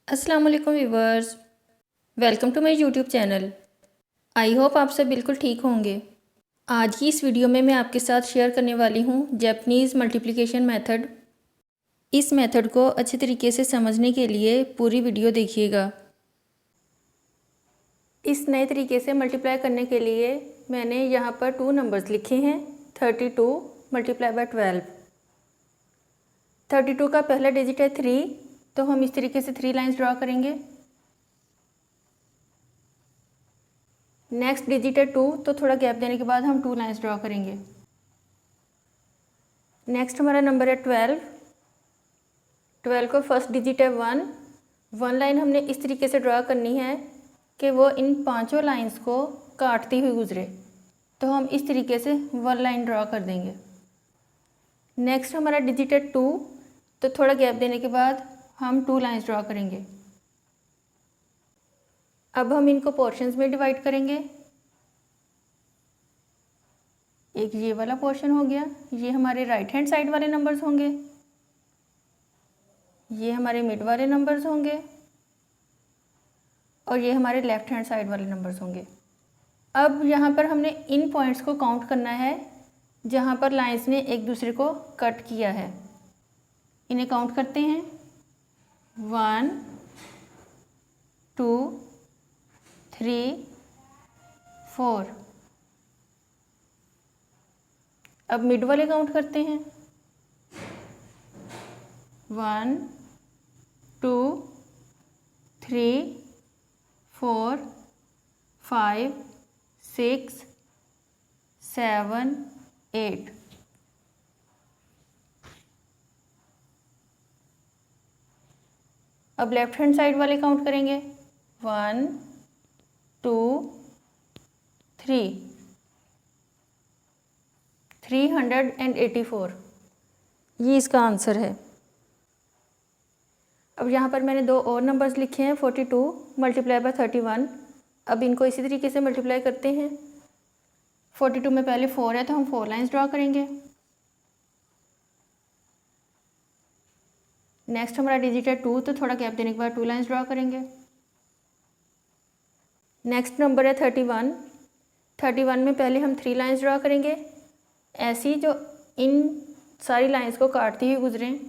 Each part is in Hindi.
अस्सलाम वालेकुम viewers, welcome to my YouTube channel. I hope आप सब बिल्कुल ठीक होंगे। आज की इस वीडियो में मैं आपके साथ शेयर करने वाली हूँ जापानीज़ मल्टीप्लिकेशन मेथड। इस मेथड को अच्छे तरीके से समझने के लिए पूरी वीडियो देखिएगा। इस नए तरीके से मल्टीप्लाई करने के लिए मैंने यहाँ पर 2 नंबर्स लिखे हैं। 32 मल्टीप्लाई बाय 12। 32 का पहला डिजिट है 3, तो हम इस तरीके से 3 लाइन्स ड्रॉ करेंगे। नेक्स्ट डिजिट है 2, तो थोड़ा गैप देने के बाद हम 2 लाइन्स ड्रॉ करेंगे। नेक्स्ट हमारा नंबर है 12। 12 का फर्स्ट डिजिट है 1। 1 लाइन हमने इस तरीके से ड्रॉ करनी है कि वो इन पांचों लाइंस को काटती हुई गुजरे, तो हम इस तरीके से 1 लाइन ड्रॉ कर देंगे। नेक्स्ट हमारा डिजिट है 2, तो थोड़ा गैप देने के बाद हम 2 लाइन्स ड्रॉ करेंगे। अब हम इनको पोर्शंस में डिवाइड करेंगे। एक ये वाला पोर्शन हो गया, ये हमारे राइट हैंड साइड वाले नंबर्स होंगे, ये हमारे मिड वाले नंबर्स होंगे और ये हमारे लेफ्ट हैंड साइड वाले नंबर्स होंगे। अब यहाँ पर हमने इन पॉइंट्स को काउंट करना है जहाँ पर लाइंस ने एक दूसरे को कट किया है। इन्हें काउंट करते हैं। 1 2 3 4। अब मिड वाले काउंट करते हैं। 1 2 3 4 5 6 7 8। अब लेफ्ट हैंड साइड वाले काउंट करेंगे। 1 2 3 384। ये इसका आंसर है। अब यहाँ पर मैंने 2 और नंबर्स लिखे हैं। 42 मल्टीप्लाई बाय 31। अब इनको इसी तरीके से मल्टीप्लाई करते हैं। 42 में पहले 4 है, तो हम 4 लाइन्स ड्रॉ करेंगे। नेक्स्ट हमारा डिजिट है 2, तो थोड़ा गैप देने के बाद 2 लाइन्स ड्रॉ करेंगे। नेक्स्ट नंबर है 31। 31 में पहले हम 3 लाइन्स ड्रॉ करेंगे, ऐसी जो इन सारी लाइन्स को काटती हुई गुजरें।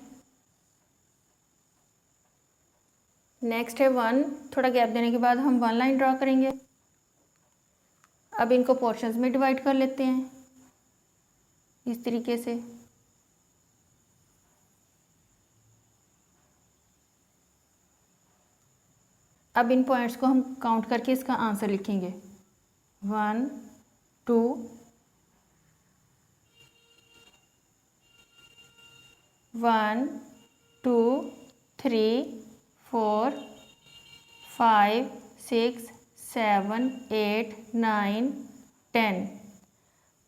नेक्स्ट है 1, थोड़ा गैप देने के बाद हम 1 लाइन ड्रॉ करेंगे। अब इनको पोर्शंस में डिवाइड कर लेते हैं इस तरीके से। अब इन पॉइंट्स को हम काउंट करके इसका आंसर लिखेंगे। 1 2 1 2 3 4 5 6 7 8 9 10।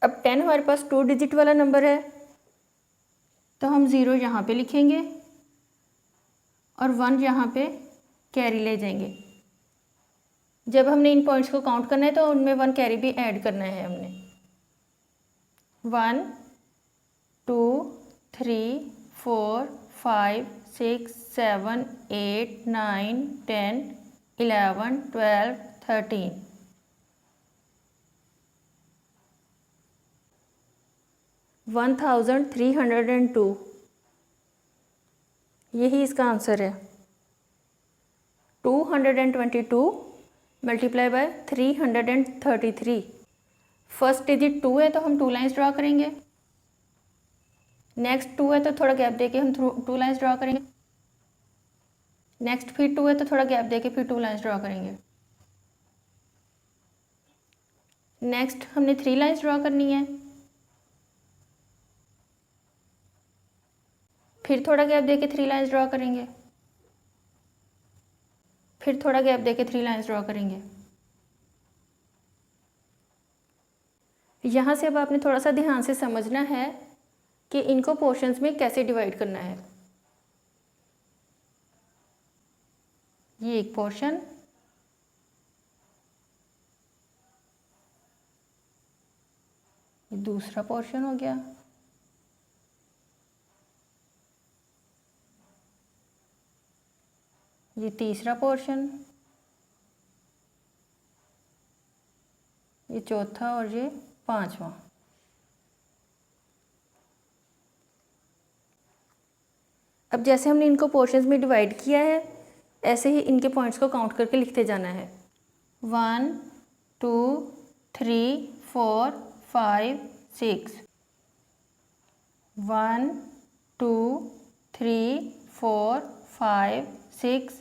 अब 10 हमारे पास 2 डिजिट वाला नंबर है, तो हम 0 यहाँ पे लिखेंगे और 1 यहाँ पे कैरी ले जाएंगे। जब हमने इन पॉइंट्स को काउंट करना है तो उनमें 1 कैरी भी ऐड करना है हमने। 1 2 3 4 5 6 7 8 9 10 11 12 13। वन 1302। यही इसका आंसर है। 222 मल्टीप्लाई बाय 333। फर्स्ट डिजिट 2 है, तो हम 2 लाइन्स ड्रॉ करेंगे। नेक्स्ट 2 है, तो थोड़ा गैप देके हम 2 लाइन्स ड्रॉ करेंगे। नेक्स्ट फिर 2 है, तो थोड़ा गैप देके फिर 2 लाइन्स ड्रॉ करेंगे। नेक्स्ट हमने 3 लाइन्स ड्रॉ करनी है। फिर थोड़ा गैप देके 3 लाइन्स ड्रॉ करेंगे। फिर थोड़ा गैप देके 3 लाइन्स ड्रॉ करेंगे। यहाँ से अब आपने थोड़ा सा ध्यान से समझना है कि इनको पोर्शंस में कैसे डिवाइड करना है। ये एक पोर्शन, ये दूसरा पोर्शन हो गया, ये तीसरा पोर्शन, ये चौथा और ये पांचवा। अब जैसे हमने इनको पोर्शंस में डिवाइड किया है, ऐसे ही इनके पॉइंट्स को काउंट करके लिखते जाना है। 1 2 3 4 5 6। 1 2 3 4 5 6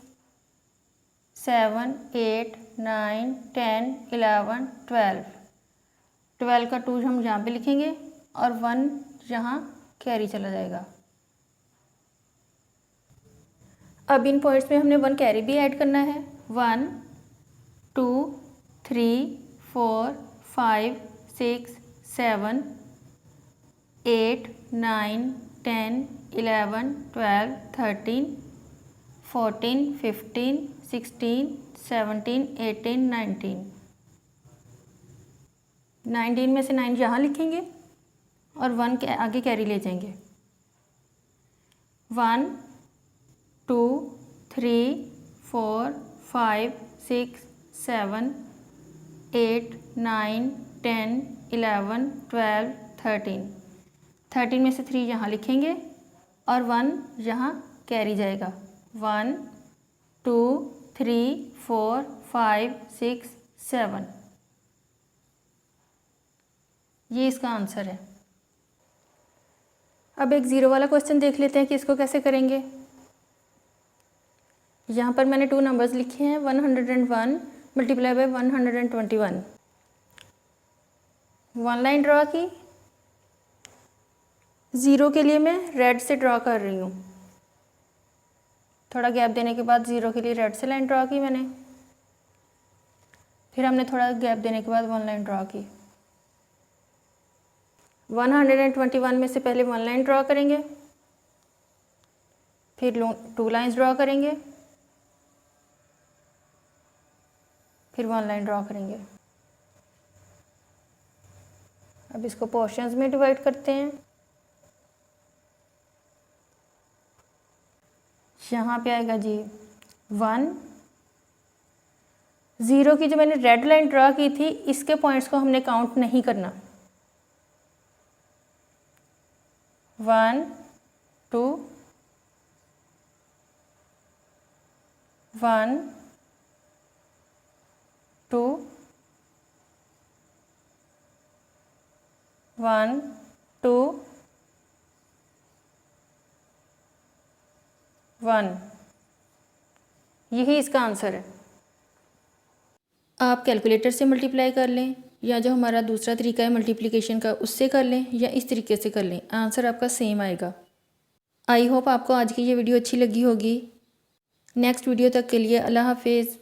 7 8 9 10 11 12। 12 का 2 हम यहाँ पे लिखेंगे और 1 यहाँ कैरी चला जाएगा। अब इन पॉइंट्स में हमने 1 कैरी भी ऐड करना है। 1 2 3 4 5 6 7 8 9 10 11 12 13 14 15 16 17 18 19। 19 में से 9 यहाँ लिखेंगे और 1 के आगे कैरी ले जाएंगे। 1 2 3 4 5 6 7 8 9 10 11 12 13। 13 में से 3 यहाँ लिखेंगे और 1 यहाँ कैरी जाएगा। 1 2 3 4 5 6 7। ये इसका आंसर है। अब एक ज़ीरो वाला क्वेश्चन देख लेते हैं कि इसको कैसे करेंगे। यहाँ पर मैंने 2 नंबर्स लिखे हैं, 101 मल्टीप्लाई बाय 121। 1 लाइन ड्रॉ की। ज़ीरो के लिए मैं रेड से ड्रॉ कर रही हूँ। थोड़ा गैप देने के बाद ज़ीरो के लिए रेड से लाइन ड्रॉ की मैंने। फिर हमने थोड़ा गैप देने के बाद 1 लाइन ड्रॉ की। 121 में से पहले 1 लाइन ड्रॉ करेंगे, फिर 2 लाइन्स ड्रॉ करेंगे, फिर 1 लाइन ड्रॉ करेंगे। अब इसको पोर्शंस में डिवाइड करते हैं। यहाँ पे आएगा जी 1। ज़ीरो की जो मैंने रेड लाइन ड्रॉ की थी, इसके पॉइंट्स को हमने काउंट नहीं करना। 1 2 1 2 1 2 1। यही इसका आंसर है। आप कैलकुलेटर से मल्टीप्लाई कर लें या जो हमारा दूसरा तरीका है मल्टीप्लिकेशन का, उससे कर लें या इस तरीके से कर लें, आंसर आपका सेम आएगा। आई होप आपको आज की ये वीडियो अच्छी लगी होगी। नेक्स्ट वीडियो तक के लिए अल्लाह हाफिज़।